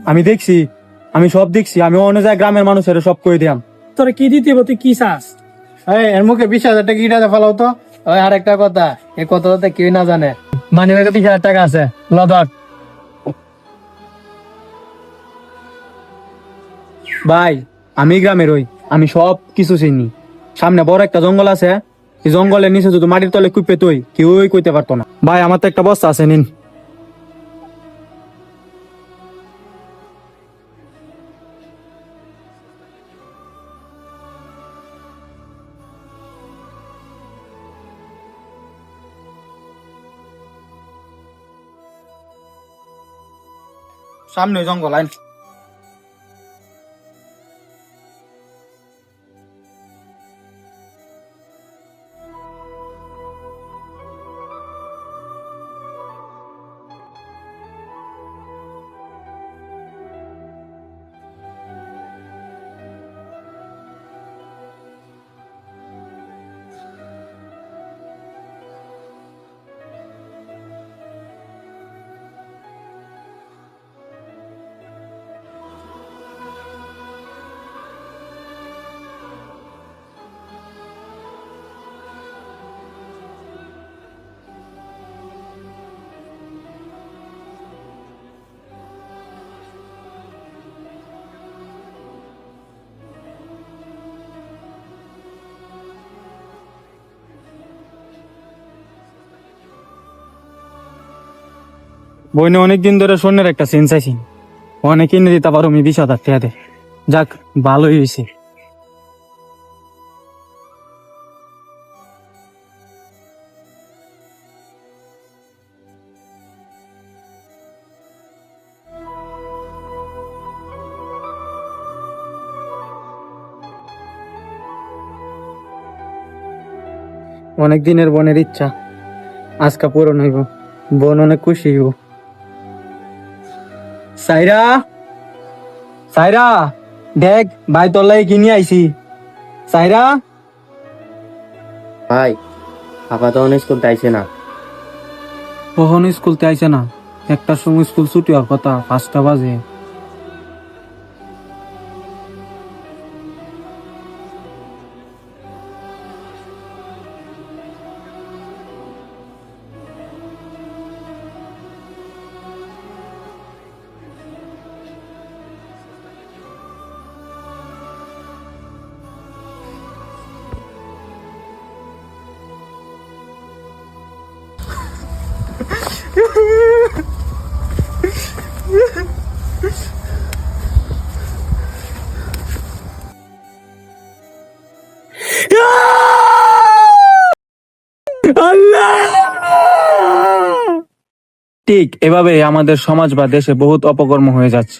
আমি দেখছি, আমি সব দেখছি। আমি অন্য জায়গায় গ্রামের মানুষের সব কই দিয়াম। তোরা কি দিতে হইব, তুই কি চাস? এর মুখে 20,000 টাকা ইটাতে ফেলাও তো। ওই আর একটা কথা, এই কথাটা কেউ না জানে। মানে 20,000 টাকা আছে, লদর। ভাই আমি গ্রামের ওই, আমি সব কিছু চিনি। সামনে বড় একটা জঙ্গল আছে, এই জঙ্গলের নিচে যদি মাটির তলে কুপে তুই কেউই কইতে পারতো না। ভাই আমার তো একটা বস্তা আছে, নিন। সামনে জঙ্গল আইন। বইনে অনেকদিন ধরে স্বর্ণের একটা সেন্স আইছি, অনেক কিনে দিতে পারো। আমি 20,000 টাকা দে। যাক, ভালোই হয়েছে। অনেক দিনের বোনের ইচ্ছা আজকে পূরণ হইব। বোন অনেক খুশি হইব। সাইরা, সাইরা, দেখ ভাই তোর লাগি কিনে আইছি। সাইরা, ভাই আপা তো অনেক স্কুল আইছে না। কখন স্কুলতে আইছে না? একটার সময় স্কুল ছুটি হওয়ার কথা, 5টা বাজে। ঠিক এভাবে আমাদের সমাজ বা দেশে বহুত অপকর্ম হয়ে যাচ্ছে।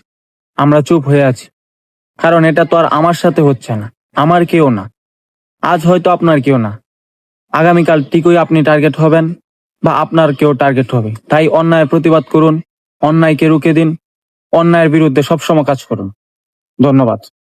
আমরা চুপ হয়ে আছি, কারণ এটা তো আর আমার সাথে হচ্ছে না, আমার কেউ না। আজ হয়তো আপনার কেউ না, আগামীকাল ঠিকই আপনি টার্গেট হবেন বা আপনার কেউ টার্গেট হবে। তাই অন্যায়ের প্রতিবাদ করুন, অন্যায়কে রুখে দিন, অন্যায়ের বিরুদ্ধে সবসময় কাজ করুন। ধন্যবাদ।